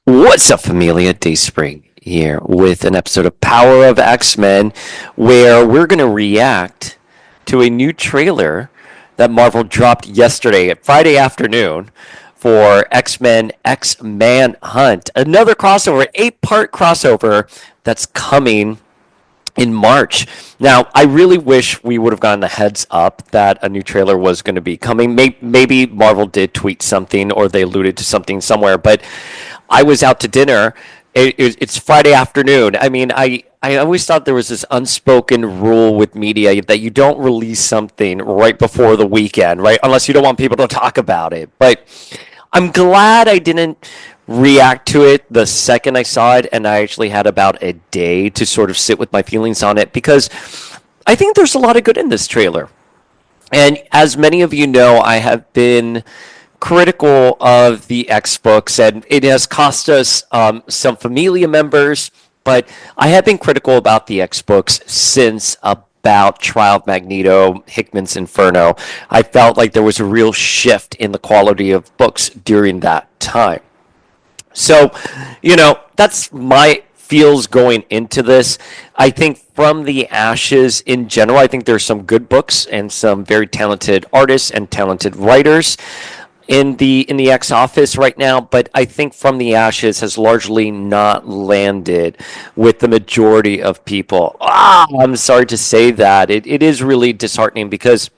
What's up, Familia? Dayspring here with an episode of Power of X-Men where we're going to react to a new trailer that Marvel dropped yesterday at Friday afternoon for X-Men X-Manhunt. Another crossover, an 8-part crossover that's coming in March. Now, I really wish we would have gotten the heads up that a new trailer was going to be coming. Maybe Marvel did tweet something or they alluded to something somewhere, but I was out to dinner. It's Friday afternoon. I mean, I always thought there was this unspoken rule with media that you don't release something right before the weekend, right? Unless you don't want people to talk about it. But I'm glad I didn't react to it the second I saw it, and I actually had about a day to sort of sit with my feelings on it because I think there's a lot of good in this trailer. And as many of you know, I have been critical of the X books, and it has cost us some Familia members, but I have been critical about the X books since about Trial of Magneto, Hickman's Inferno. I felt like there was a real shift in the quality of books during that time. So, that's my feels going into this. I think from the ashes in general, I think there's some good books and some very talented artists and talented writers in the X office right now, but I think From the Ashes has largely not landed with the majority of people. I'm sorry to say that. It is really disheartening because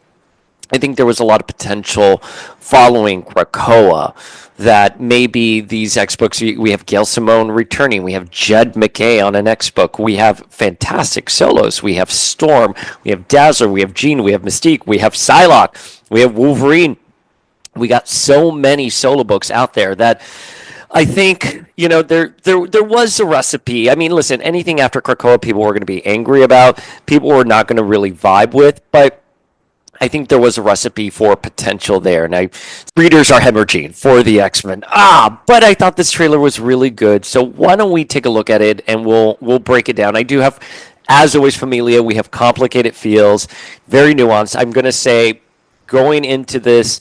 I think there was a lot of potential following Krakoa that maybe these X books, we have Gail Simone returning, we have Jed MacKay on an X book, we have fantastic solos, we have Storm, we have Dazzler, we have Jean, we have Mystique, we have Psylocke, we have Wolverine. We got so many solo books out there that I think, there was a recipe. I mean, listen, anything after Krakoa people were going to be angry about, people were not going to really vibe with, but I think there was a recipe for potential there. Now, readers are hemorrhaging for the X-Men. But I thought this trailer was really good. So why don't we take a look at it and we'll break it down. I do have, as always, Familia, we have complicated feels, very nuanced. I'm going to say going into this,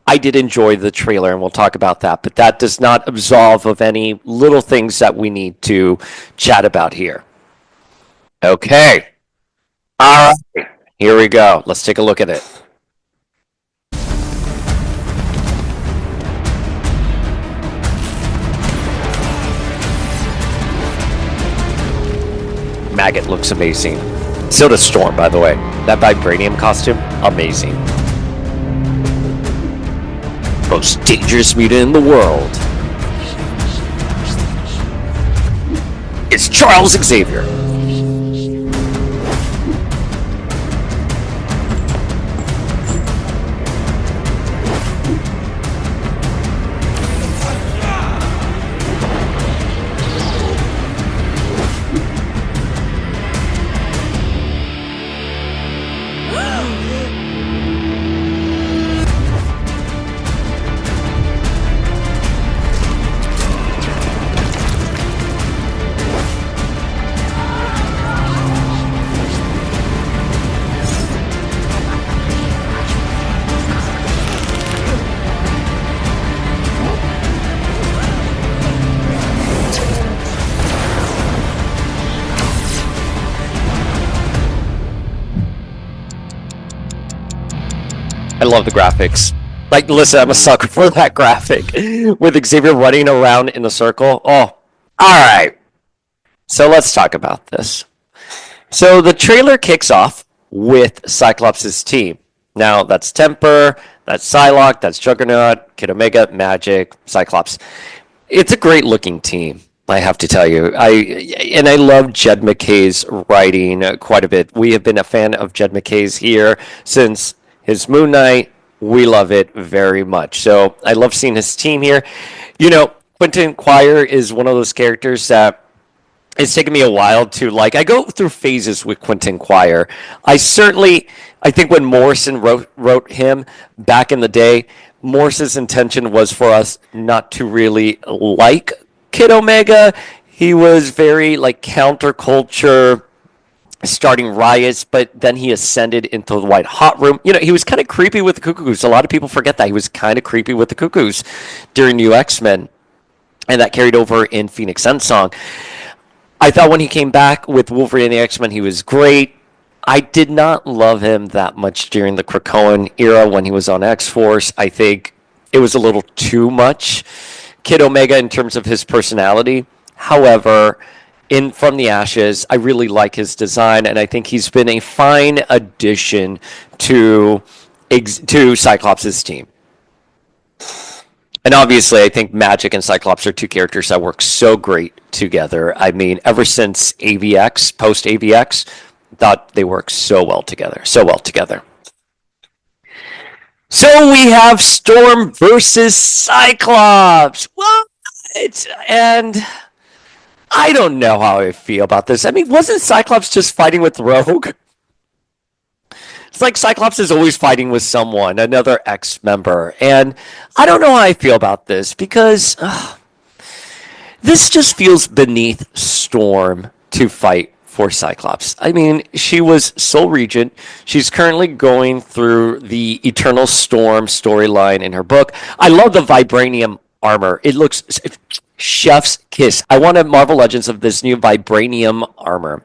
I did enjoy the trailer, and we'll talk about that, but that does not absolve of any little things that we need to chat about here. Okay. All right. Here we go. Let's take a look at it. Maggot looks amazing. So does Storm, by the way. That vibranium costume, amazing. Most dangerous mutant in the world. It's Charles Xavier. I love the graphics. Like, listen, I'm a sucker for that graphic with Xavier running around in a circle. Oh, all right. So let's talk about this. So the trailer kicks off with Cyclops' team. Now, that's Temper, that's Psylocke, that's Juggernaut, Kid Omega, Magic, Cyclops. It's a great looking team, I have to tell you. I love Jed MacKay's writing quite a bit. We have been a fan of Jed MacKay's here since his Moon Knight. We love it very much. So I love seeing his team here. Quentin Quire is one of those characters that it's taken me a while to like. I go through phases with Quentin Quire. I think when Morrison wrote him back in the day, Morrison's intention was for us not to really like Kid Omega. He was very like counterculture, starting riots, but then he ascended into the White Hot Room. He was kind of creepy with the Cuckoos. A lot of people forget that he was kind of creepy with the Cuckoos during New X-Men. and that carried over in Phoenix Sunsong. I thought when he came back with Wolverine and the X-Men, he was great. I did not love him that much during the Krakoan era when he was on X-Force. I think it was a little too much Kid Omega in terms of his personality. However, in From the Ashes, I really like his design, and I think he's been a fine addition to Cyclops' team. And obviously, I think Magic and Cyclops are two characters that work so great together. I mean, ever since AVX, post AVX, thought they work so well together. So well together. So we have Storm versus Cyclops. What? And I don't know how I feel about this. I mean, wasn't Cyclops just fighting with Rogue? It's like Cyclops is always fighting with someone, another X member. And I don't know how I feel about this because this just feels beneath Storm to fight for Cyclops. I mean, she was Soul Regent. She's currently going through the Eternal Storm storyline in her book. I love the vibranium armor. It looks chef's kiss. I want a Marvel Legends of this new vibranium armor.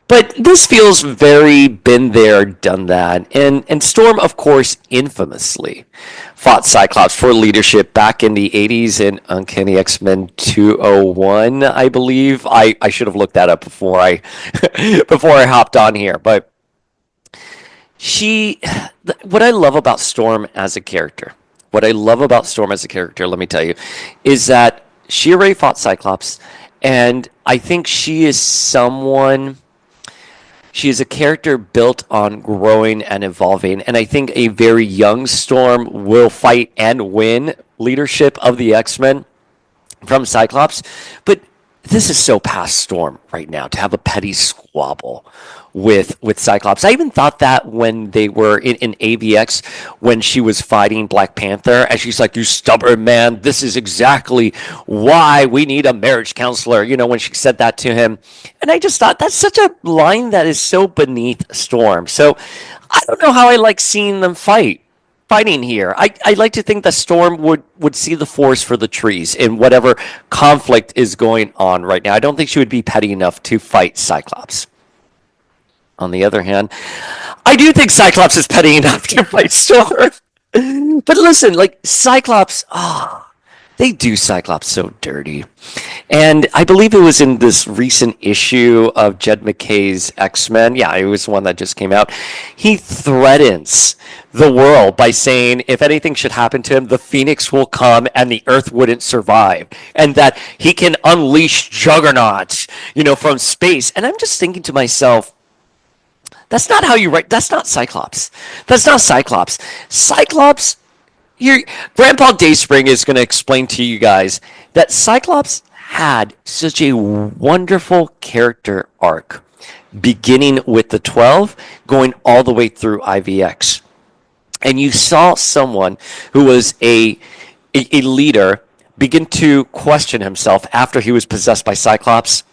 But this feels very been there, done that. And Storm, of course, infamously fought Cyclops for leadership back in the 80s in Uncanny X-Men 201, I believe. I should have looked that up before I before I hopped on here. But what I love about Storm as a character, let me tell you, is that she already fought Cyclops, and I think she is a character built on growing and evolving, and I think a very young Storm will fight and win leadership of the X-Men from Cyclops. But this is so past Storm right now to have a petty squabble with Cyclops. I even thought that when they were in AVX, when she was fighting Black Panther, and she's like, "You stubborn man, this is exactly why we need a marriage counselor," when she said that to him. And I just thought that's such a line that is so beneath Storm. So I don't know how I like seeing them fighting here. I like to think that Storm would see the forest for the trees in whatever conflict is going on right now. I don't think she would be petty enough to fight Cyclops. On the other hand, I do think Cyclops is petty enough to fight Storm. But listen, like Cyclops, they do Cyclops so dirty. And I believe it was in this recent issue of Jed McKay's X-Men. Yeah, it was one that just came out. He threatens the world by saying if anything should happen to him, the Phoenix will come and the Earth wouldn't survive. And that he can unleash juggernauts, from space. And I'm just thinking to myself, that's not how you write. That's not Cyclops. Cyclops, Grandpa Dayspring is going to explain to you guys that Cyclops had such a wonderful character arc, beginning with the 12, going all the way through IVX. And you saw someone who was a leader begin to question himself after he was possessed by Cyclops,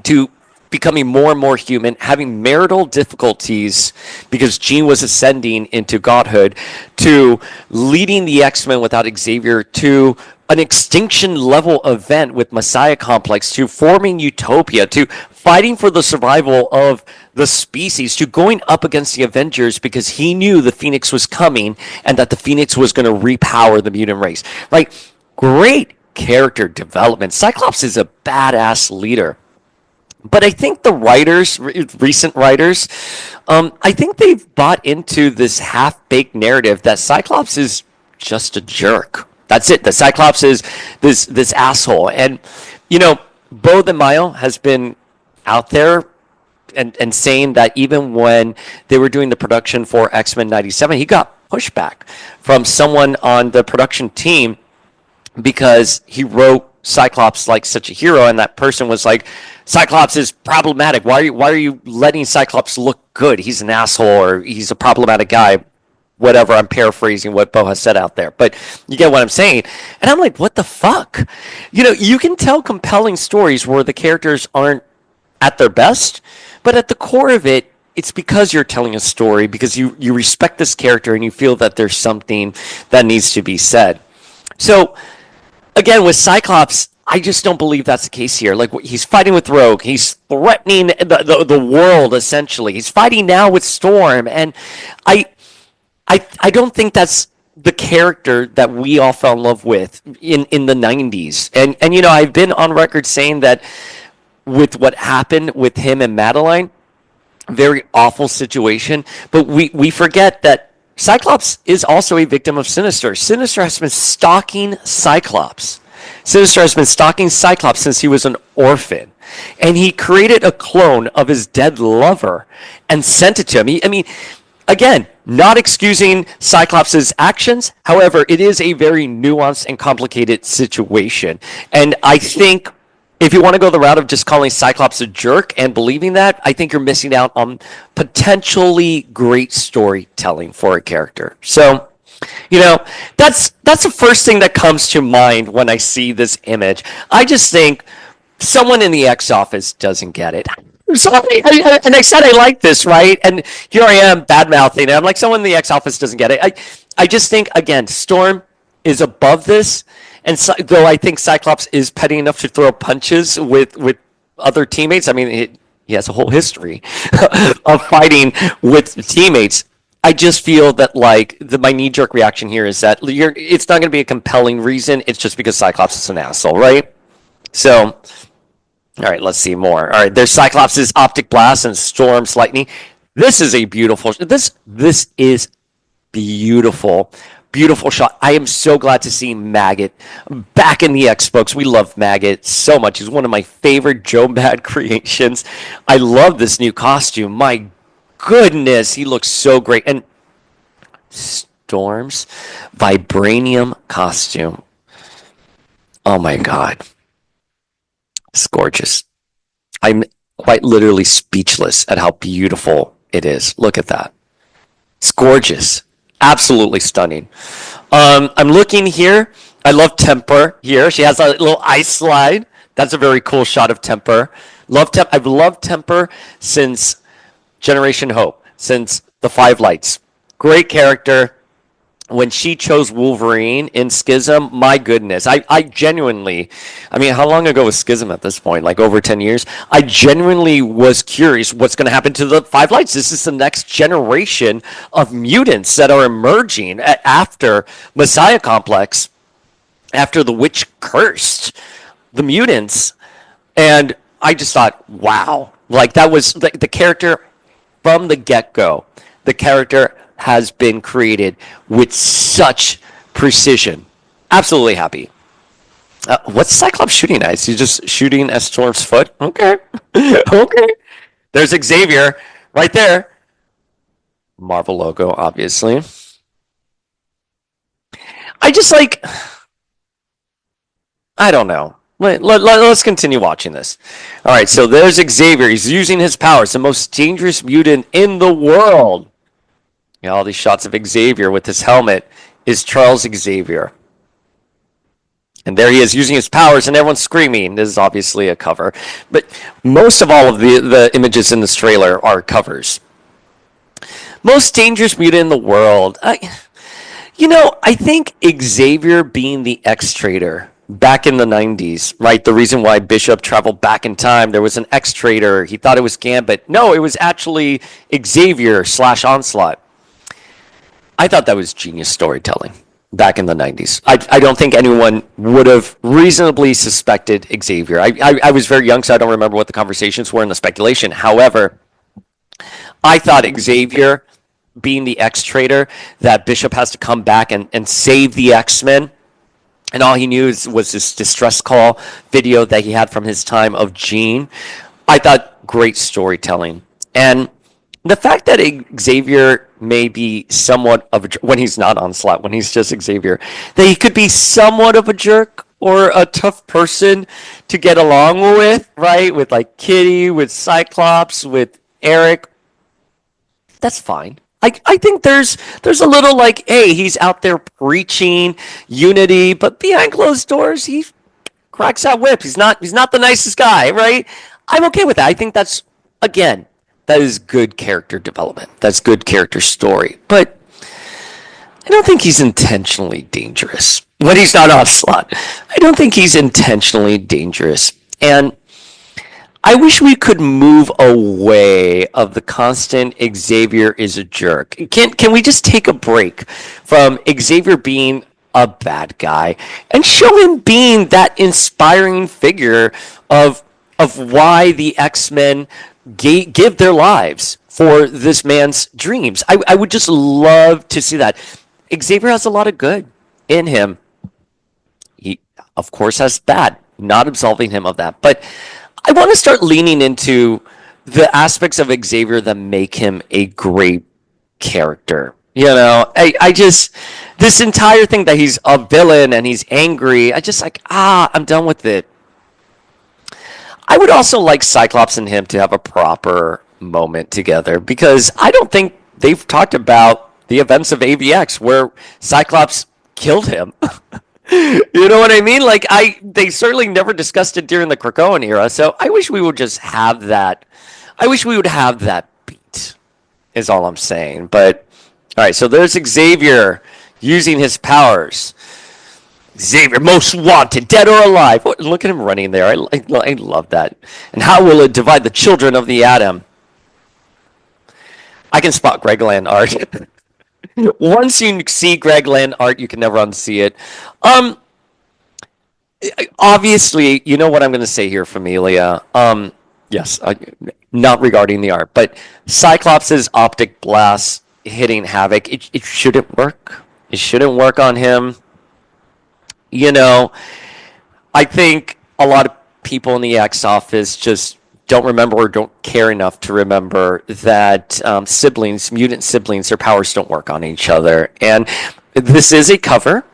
to becoming more and more human, having marital difficulties because Jean was ascending into godhood, to leading the X-Men without Xavier, to an extinction level event with Messiah Complex, to forming Utopia, to fighting for the survival of the species, to going up against the Avengers because he knew the Phoenix was coming and that the Phoenix was going to repower the mutant race. Like, great character development. Cyclops is a badass leader. But I think the writers, recent writers, I think they've bought into this half-baked narrative that Cyclops is just a jerk. That's it. The Cyclops is this asshole. And, Bo de Mayo has been out there and saying that even when they were doing the production for X-Men 97, he got pushback from someone on the production team because he wrote Cyclops like such a hero, and that person was like, Cyclops is problematic. Why are you letting Cyclops look good? He's an asshole, or he's a problematic guy. Whatever, I'm paraphrasing what Bo has said out there, but you get what I'm saying. And I'm like, what the fuck? You can tell compelling stories where the characters aren't at their best, but at the core of it, it's because you're telling a story, because you respect this character and you feel that there's something that needs to be said. So again, with Cyclops, I just don't believe that's the case here. Like he's fighting with Rogue, he's threatening the world essentially. He's fighting now with Storm, and I I don't think that's the character that we all fell in love with in the 90s. And I've been on record saying that with what happened with him and Madeline, very awful situation, but we forget that Cyclops is also a victim of Sinister. Sinister has been stalking Cyclops. Sinister has been stalking Cyclops since he was an orphan. And he created a clone of his dead lover and sent it to him. I mean, again, not excusing Cyclops' actions. However, it is a very nuanced and complicated situation. And I think if you want to go the route of just calling Cyclops a jerk and believing that, I think you're missing out on potentially great storytelling for a character. So, that's the first thing that comes to mind when I see this image. I just think someone in the X office doesn't get it. So and I said I like this, right? And here I am bad mouthing. I'm like, someone in the X office doesn't get it. I just think, again, Storm is above this. And though I think Cyclops is petty enough to throw punches with other teammates, I mean, he has a whole history of fighting with teammates. I just feel that my knee-jerk reaction here is that it's not going to be a compelling reason. It's just because Cyclops is an asshole, right? So, all right, let's see more. All right, there's Cyclops' optic blast and Storm's lightning. This is a beautiful. This is beautiful. Beautiful shot. I am so glad to see Maggot back in the X books. We love Maggot so much. He's one of my favorite Joe Bad creations. I love this new costume. My goodness, he looks so great. And Storm's vibranium costume. Oh my God. It's gorgeous. I'm quite literally speechless at how beautiful it is. Look at that. It's gorgeous. Absolutely stunning. I'm looking here. I love Temper here. She has a little ice slide. That's a very cool shot of Temper. I've loved Temper since Generation Hope, since the Five Lights. Great character. When she chose Wolverine in Schism, my goodness, I genuinely, how long ago was Schism at this point? Like over 10 years? I genuinely was curious what's going to happen to the Five Lights. This is the next generation of mutants that are emerging after Messiah Complex, after the witch cursed the mutants. And I just thought, wow, that was the character from the get-go. The character has been created with such precision. Absolutely happy. What's Cyclops shooting at? Is he just shooting at Storm's foot? Okay. Okay. There's Xavier right there. Marvel logo, obviously. I just I don't know. Let's continue watching this. All right, so there's Xavier. He's using his powers, the most dangerous mutant in the world. All these shots of Xavier with his helmet is Charles Xavier. And there he is using his powers and everyone's screaming. This is obviously a cover. But most of all of the images in this trailer are covers. Most dangerous mutant in the world. I think Xavier being the X-Trader back in the 90s, right? The reason why Bishop traveled back in time, there was an X-Trader. He thought it was Gambit. No, it was actually Xavier/Onslaught. I thought that was genius storytelling back in the 90s. I don't think anyone would have reasonably suspected Xavier. I was very young, so I don't remember what the conversations were and the speculation. However, I thought Xavier being the X-Trader, that Bishop has to come back and save the X-Men. And all he knew was this distress call video that he had from his time of Jean. I thought great storytelling. And the fact that Xavier may be somewhat of a jerk, when he's not Onslaught, when he's just Xavier, that he could be somewhat of a jerk or a tough person to get along with, right? With Kitty, with Cyclops, with Eric. That's fine. I think there's a little hey, he's out there preaching unity, but behind closed doors, he cracks out whips. He's not the nicest guy, right? I'm okay with that. I think that's, again, that is good character development. That's good character story. But I don't think he's intentionally dangerous. when he's not off slot. I don't think he's intentionally dangerous. And I wish we could move away of the constant Xavier is a jerk. Can we just take a break from Xavier being a bad guy and show him being that inspiring figure of why the X-Men give their lives for this man's dreams. I would just love to see that. Xavier has a lot of good in him. He, of course, has bad. Not absolving him of that, but I want to start leaning into the aspects of Xavier that make him a great character. I just this entire thing that he's a villain and he's angry. I just like I'm done with it. I would also like Cyclops and him to have a proper moment together because I don't think they've talked about the events of AVX where Cyclops killed him. You know what I mean? Like they certainly never discussed it during the Krakoan era. So I wish we would just have that. I wish we would have that beat. Is all I'm saying. But all right, so there's Xavier using his powers. Xavier, most wanted, dead or alive. Look at him running there. I love that. And how will it divide the children of the atom? I can spot Greg Land art. Once you see Greg Land art, you can never unsee it. Obviously, you know what I'm going to say here, Familia. Yes, not regarding the art, but Cyclops' optic blast hitting Havoc. It shouldn't work. It shouldn't work on him. I think a lot of people in the X office just don't remember or don't care enough to remember that mutant siblings, their powers don't work on each other. And this is a cover.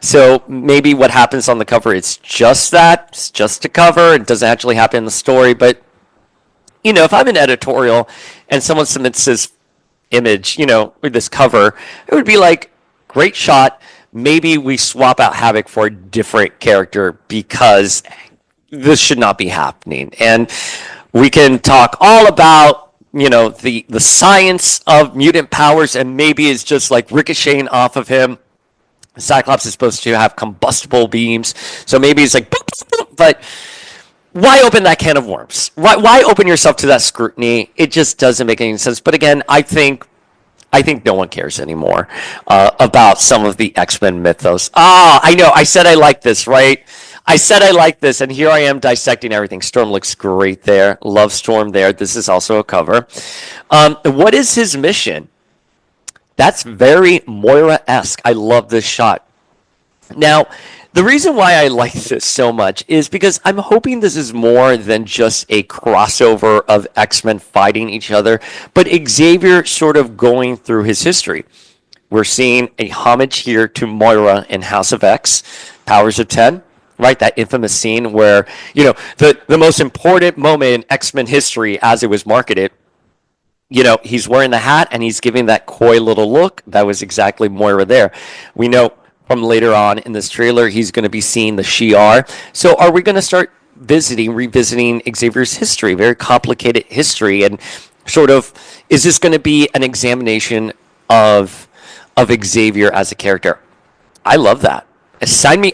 So maybe what happens on the cover, it's just that. It's just a cover. It doesn't actually happen in the story. But, if I'm an editorial and someone submits this image, with this cover, it would be like, great shot. Maybe we swap out Havoc for a different character because this should not be happening. And we can talk all about, the science of mutant powers, and maybe it's just like ricocheting off of him. Cyclops is supposed to have combustible beams, so maybe it's like, but why open that can of worms? Why open yourself to that scrutiny? It just doesn't make any sense. But again, I think no one cares anymore about some of the X-Men mythos. I know. I said I like this, right? I said I like this, and here I am dissecting everything. Storm looks great there. Love Storm there. This is also a cover. What is his mission? That's very Moira-esque. I love this shot. Now, the reason why I like this so much is because I'm hoping this is more than just a crossover of X-Men fighting each other, but Xavier sort of going through his history. We're seeing a homage here to Moira in House of X, Powers of 10, right? That infamous scene where, the most important moment in X-Men history as it was marketed, he's wearing the hat and he's giving that coy little look. That was exactly Moira there. We know from later on in this trailer, he's going to be seeing the Shi'ar. So are we going to start revisiting Xavier's history, very complicated history, and sort of, is this going to be an examination of Xavier as a character? I love that. Sign me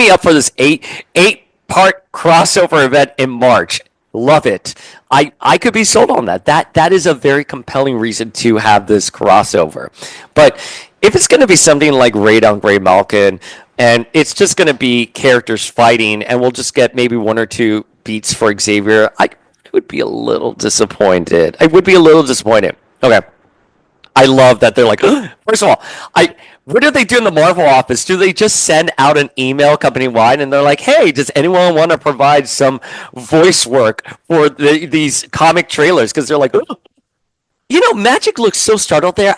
up for this eight-part crossover event in March. Love it. I could be sold on that. That is a very compelling reason to have this crossover. But if it's going to be something like Raid on Grey Malkin, and it's just going to be characters fighting, and we'll just get maybe one or two beats for Xavier, I would be a little disappointed. I would be a little disappointed. Okay. I love that they're like, first of all, what do they do in the Marvel office? Do they just send out an email company-wide and they're like, hey, does anyone want to provide some voice work for these comic trailers? Because they're like, Magic looks so startled there.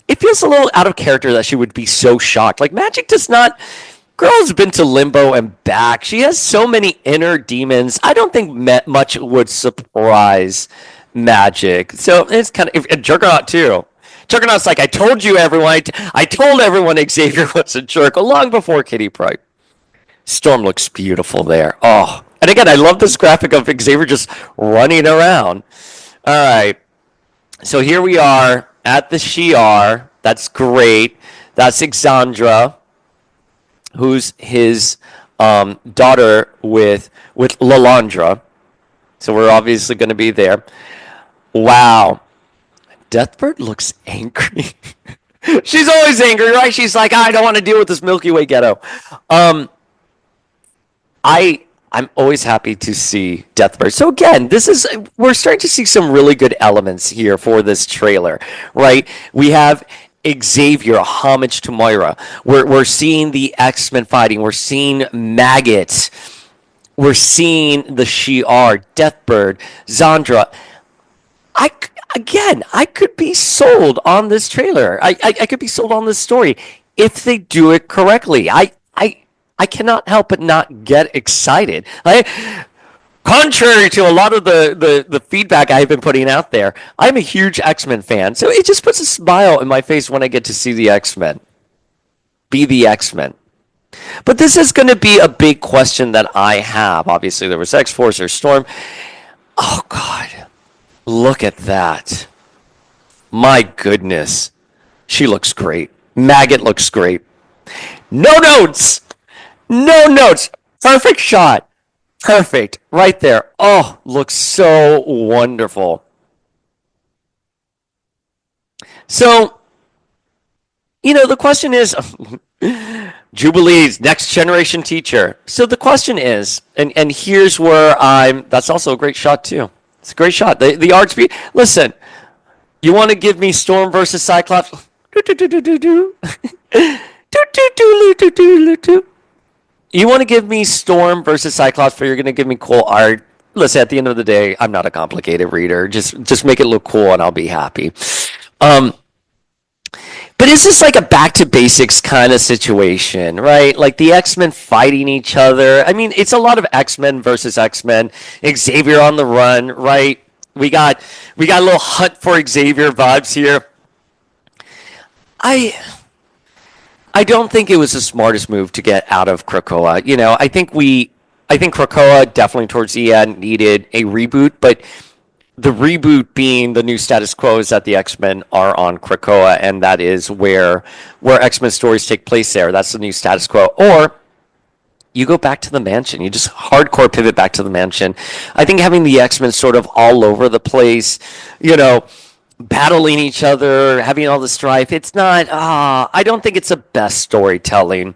It feels a little out of character that she would be so shocked. Like, Magic does not... Girl's been to Limbo and back. She has so many inner demons. I don't think much would surprise Magic. So it's kind of... And Juggernaut, too. Juggernaut's like, I told you, everyone. I told everyone Xavier was a jerk long before Kitty Pryde. Storm looks beautiful there. Oh, and again, I love this graphic of Xavier just running around. All right. So here we are at the Shi'ar. That's great. That's Exandra. who's his daughter with Lalandra. So we're obviously going to be there. Wow, Deathbird looks angry. She's always angry, right? She's like, I don't want to deal with this Milky Way ghetto. Um, I'm always happy to see Deathbird. So again, we're starting to see some really good elements here for this trailer, right? We have Xavier, a homage to Moira. We're seeing the X-Men fighting. We're seeing Maggot. We're seeing the Shi'ar, Deathbird, Zandra. I I could be sold on this trailer. I could be sold on this story if they do it correctly. I cannot help but not get excited. Contrary to a lot of the feedback I've been putting out there, I'm a huge X-Men fan, so it just puts a smile in my face when I get to see the X-Men. Be the X-Men. But this is going to be a big question that I have. Obviously, there was X-Force or Storm. Oh, God. Look at that. My goodness. She looks great. Maggot looks great. No notes. No notes. Perfect shot. Perfect. Right there. Oh, looks so wonderful. So, the question is Jubilee's next generation teacher. So the question is, and here's where that's also a great shot too. It's a great shot. The art's listen, you want to give me Storm versus Cyclops? You want to give me Storm versus Cyclops, but you're going to give me cool art? Listen, at the end of the day, I'm not a complicated reader. Just make it look cool and I'll be happy. But is this like a back to basics kind of situation, right? Like the X-Men fighting each other. I mean, it's a lot of X-Men versus X-Men. Xavier on the run, right? We got a little hunt for Xavier vibes here. I don't think it was the smartest move to get out of Krakoa. I think Krakoa definitely towards the end needed a reboot, but the reboot being the new status quo is that the X-Men are on Krakoa, and that is where X-Men stories take place there. That's the new status quo. Or you go back to the mansion. You just hardcore pivot back to the mansion. I think having the X-Men sort of all over the place, battling each other, having all the strife, it's not, I don't think it's the best storytelling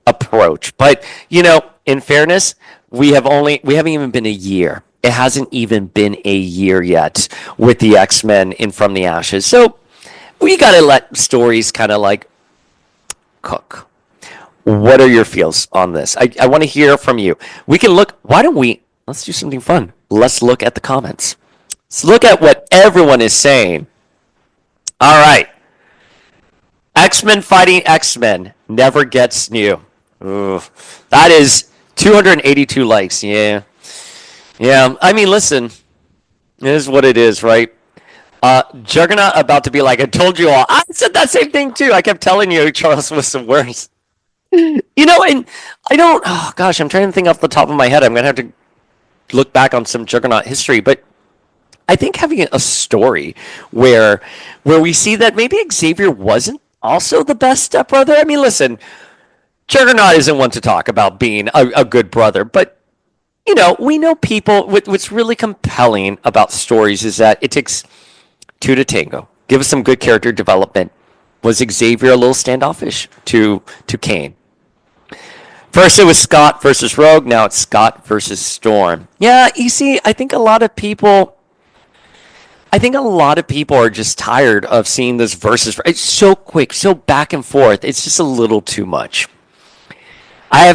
approach. But, in fairness, we haven't even been a year. It hasn't even been a year yet with the X-Men in From the Ashes. So we got to let stories kind of like cook. What are your feels on this? I want to hear from you. We can look. Let's do something fun. Let's look at the comments. Let's look at what everyone is saying. All right. X-Men fighting X-Men never gets new. Ooh, that is 282 likes. Yeah. Yeah, I mean, listen, it is what it is, right? Juggernaut about to be like, I told you all. I said that same thing, too. I kept telling you Charles was the worst. And I don't, oh, gosh, I'm trying to think off the top of my head. I'm going to have to look back on some Juggernaut history, but I think having a story where we see that maybe Xavier wasn't also the best stepbrother. I mean, listen, Juggernaut isn't one to talk about being a good brother, but we know people. What's really compelling about stories is that it takes two to tango. Give us some good character development. Was Xavier a little standoffish to Kane? First it was Scott versus Rogue. Now it's Scott versus Storm. Yeah, you see, I think a lot of people are just tired of seeing this versus. It's so quick, so back and forth. It's just a little too much. I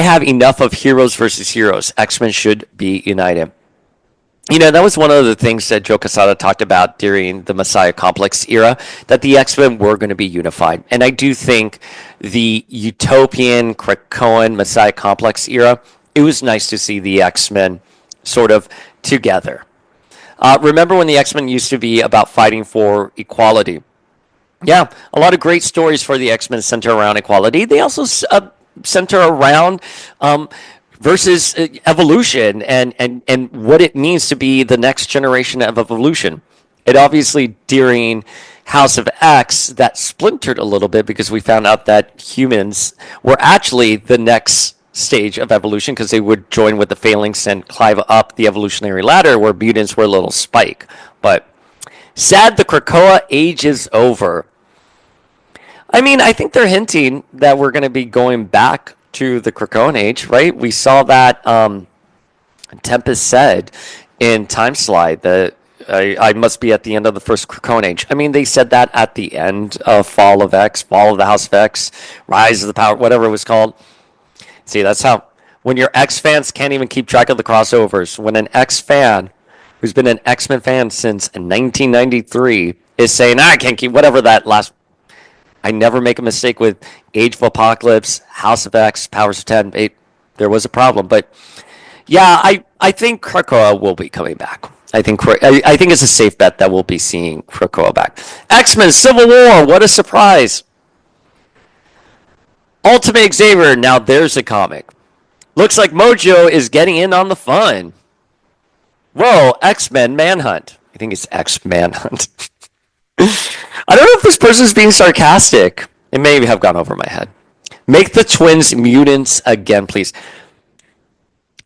have enough of heroes versus heroes. X-Men should be united. That was one of the things that Joe Quesada talked about during the Messiah Complex era, that the X-Men were going to be unified. And I do think the utopian, Krakoan, Messiah Complex era, it was nice to see the X-Men sort of together. Remember when the X-Men used to be about fighting for equality? Yeah, a lot of great stories for the X-Men center around equality. They also center around versus evolution and what it means to be the next generation of evolution. It obviously during House of X that splintered a little bit because we found out that humans were actually the next stage of evolution because they would join with the phalanx and climb up the evolutionary ladder where mutants were a little spike. But sad the Krakoa age is over. I mean, I think they're hinting that we're going to be going back to the Krakoan age, right? We saw that Tempest said in Time Slide that I must be at the end of the first Krakoan age. I mean, they said that at the end of Fall of X, Fall of the House of X, Rise of the Power, whatever it was called. See, that's how, when your X fans can't even keep track of the crossovers, when an X fan who's been an X-Men fan since 1993 is saying, I can't keep whatever that last. I never make a mistake with Age of Apocalypse, House of X, Powers of 10. There was a problem. But yeah, I think Krakoa will be coming back. I think it's a safe bet that we'll be seeing Krakoa back. X-Men Civil War, what a surprise. Ultimate Xavier, now there's a comic. Looks like Mojo is getting in on the fun. Whoa, X-Men Manhunt. I think it's X-Manhunt. I don't know if this person's being sarcastic. It may have gone over my head. Make the twins mutants again, please.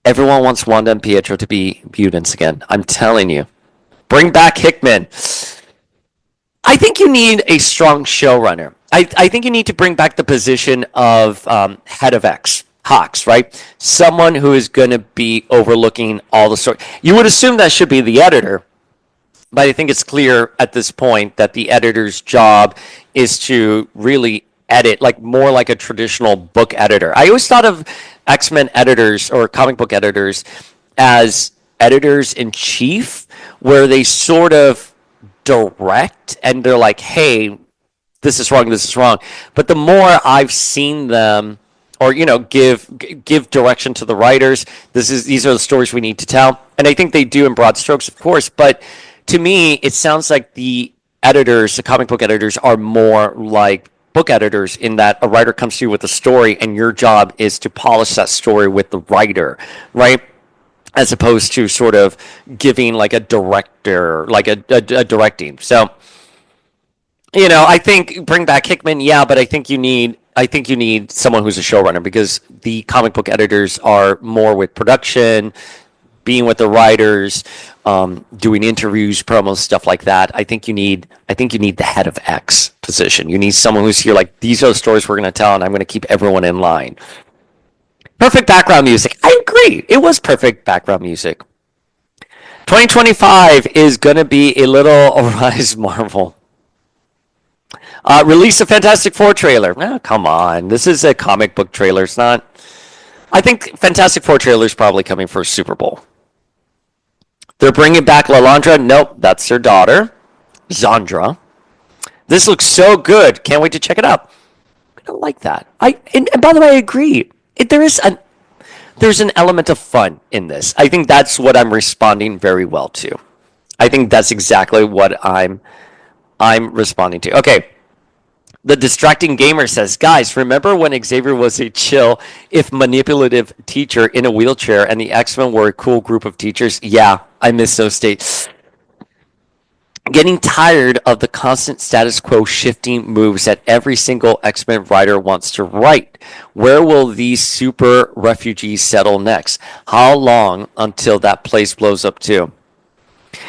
Everyone wants Wanda and Pietro to be mutants again. I'm telling you. Bring back Hickman. I think you need a strong showrunner. I think you need to bring back the position of head of X. Hawks, right? Someone who is going to be overlooking all the story. You would assume that should be the editor, but I think it's clear at this point that the editor's job is to really edit, like more like a traditional book editor. I always thought of X-Men editors or comic book editors as editors in chief, where they sort of direct and they're like, hey, this is wrong, this is wrong. But the more I've seen them, or give direction to the writers, these are the stories we need to tell, and I think they do in broad strokes, of course. But to me, it sounds like the editors, the comic book editors, are more like book editors in that a writer comes to you with a story, and your job is to polish that story with the writer, right? As opposed to sort of giving like a director, like a directing. So, I think bring back Hickman, yeah, but I think you need someone who's a showrunner, because the comic book editors are more with production, being with the writers, doing interviews, promos, stuff like that. I think you need the head of X position. You need someone who's here like, these are the stories we're going to tell, and I'm going to keep everyone in line. Perfect background music. I agree. It was perfect background music. 2025 is going to be a little Arise Marvel. Release a Fantastic Four trailer. Oh, come on. This is a comic book trailer. It's not. I think Fantastic Four trailer is probably coming for Super Bowl. They're bringing back Lalandra. Nope, that's their daughter, Zandra. This looks so good. Can't wait to check it out. I don't like that. And by the way, I agree. There's an element of fun in this. I think that's what I'm responding very well to. I think that's exactly what I'm responding to. Okay. The Distracting Gamer says, guys, remember when Xavier was a chill, if manipulative teacher in a wheelchair and the X-Men were a cool group of teachers? Yeah, I miss those days. Getting tired of the constant status quo shifting moves that every single X-Men writer wants to write. Where will these super refugees settle next? How long until that place blows up too?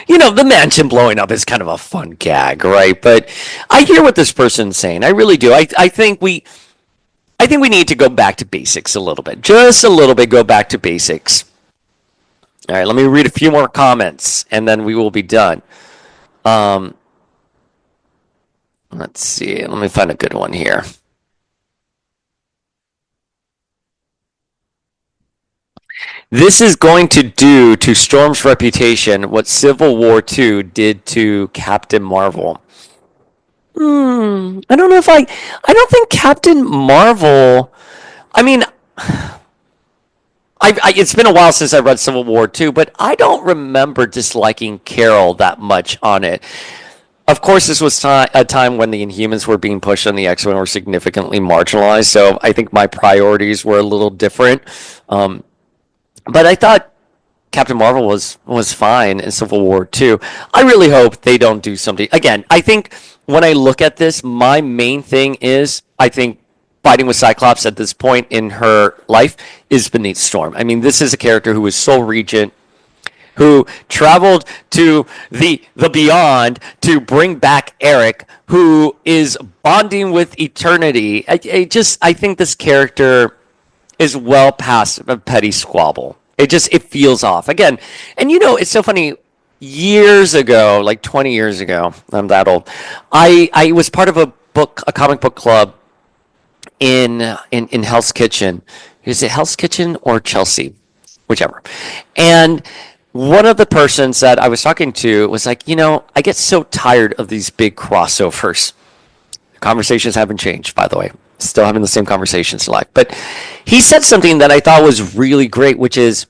The mansion blowing up is kind of a fun gag, right? But I hear what this person's saying. I really do. I think we need to go back to basics a little bit. Just a little bit, go back to basics. All right, let me read a few more comments, and then we will be done. Let's see. Let me find a good one here. This is going to do to Storm's reputation what Civil War II did to Captain Marvel. I don't know if I don't think Captain Marvel. I mean, it's been a while since I read Civil War II, but I don't remember disliking Carol that much on it. Of course, this was a time when the Inhumans were being pushed and the X-Men were significantly marginalized, so I think my priorities were a little different. But I thought Captain Marvel was fine in Civil War 2. I really hope they don't do something. Again, I think when I look at this, my main thing is I think fighting with Cyclops at this point in her life is beneath Storm. I mean, this is a character who was sole regent, who traveled to the beyond to bring back Eric, who is bonding with eternity. I think this character is well past a petty squabble. It feels off again. And it's so funny. Years ago, like 20 years ago, I'm that old. I was part of a comic book club in Hell's Kitchen. Is it Hell's Kitchen or Chelsea? Whichever. And one of the persons that I was talking to was like, I get so tired of these big crossovers. Conversations haven't changed, by the way. Still having the same conversations in life. But he said something that I thought was really great, which is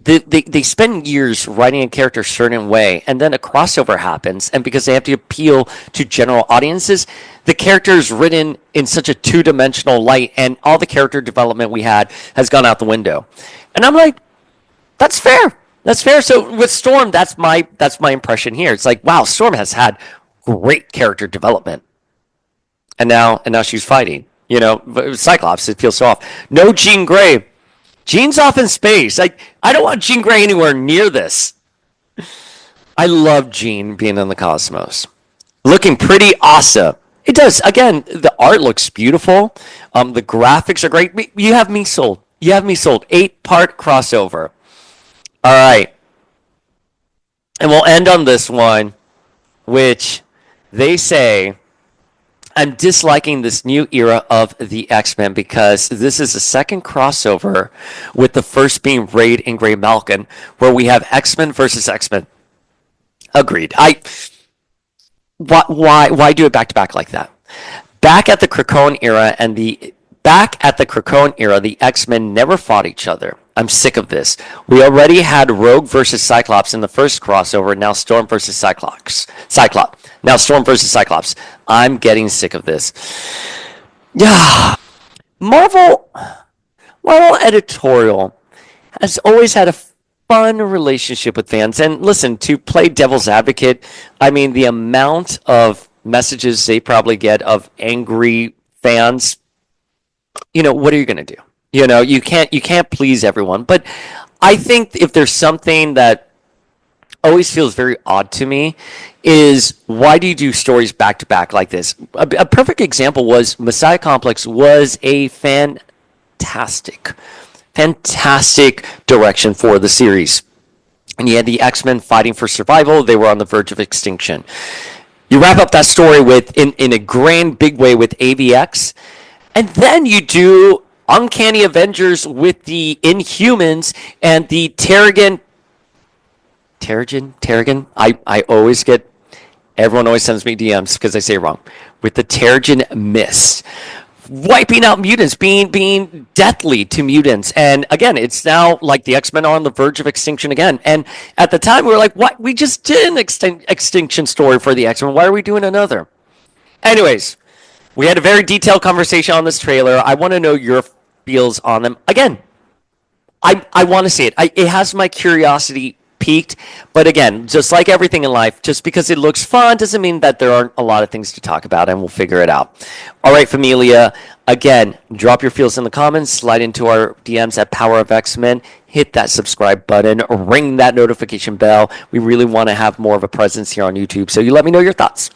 they spend years writing a character a certain way, and then a crossover happens, and because they have to appeal to general audiences, the character is written in such a two-dimensional light, and all the character development we had has gone out the window. And I'm like, that's fair. That's fair. So with Storm, that's my impression here. It's like, wow, Storm has had great character development. And now she's fighting. Cyclops, it feels so off. No Jean Grey. Jean's off in space. I don't want Jean Grey anywhere near this. I love Jean being in the cosmos. Looking pretty awesome. It does. Again, the art looks beautiful. The graphics are great. You have me sold. 8-part crossover. All right. And we'll end on this one, which they say, I'm disliking this new era of the X-Men because this is the second crossover, with the first being Raid and Grey Malkin, where we have X-Men versus X-Men. Agreed. Why do it back to back like that? Back at the Krakoan era, the X-Men never fought each other. I'm sick of this. We already had Rogue versus Cyclops in the first crossover. Now Storm versus Cyclops. Now Storm versus Cyclops. I'm getting sick of this. Yeah. Marvel editorial has always had a fun relationship with fans. And listen, to play devil's advocate, I mean, the amount of messages they probably get of angry fans, what are you going to do? You can't please everyone. But I think if there's something that always feels very odd to me is, why do you do stories back to back like this? A perfect example was Messiah Complex was a fantastic direction for the series. And you had the X-Men fighting for survival. They were on the verge of extinction. You wrap up that story in a grand big way with AVX, and then you do Uncanny Avengers with the Inhumans and the Terrigen. I always get, everyone always sends me DMs because I say it wrong. With the Terrigen Mist, wiping out mutants, being deathly to mutants. And again, it's now like the X-Men are on the verge of extinction again. And at the time, we were like, what? We just did an extinction story for the X-Men. Why are we doing another? Anyways, we had a very detailed conversation on this trailer. I want to know your feels on them. Again, I want to see it. It has my curiosity peaked. But again, just like everything in life, just because it looks fun doesn't mean that there aren't a lot of things to talk about, and we'll figure it out. All right, familia. Again, drop your feels in the comments. Slide into our DMs at Power of X-Men. Hit that subscribe button. Ring that notification bell. We really want to have more of a presence here on YouTube. So you let me know your thoughts.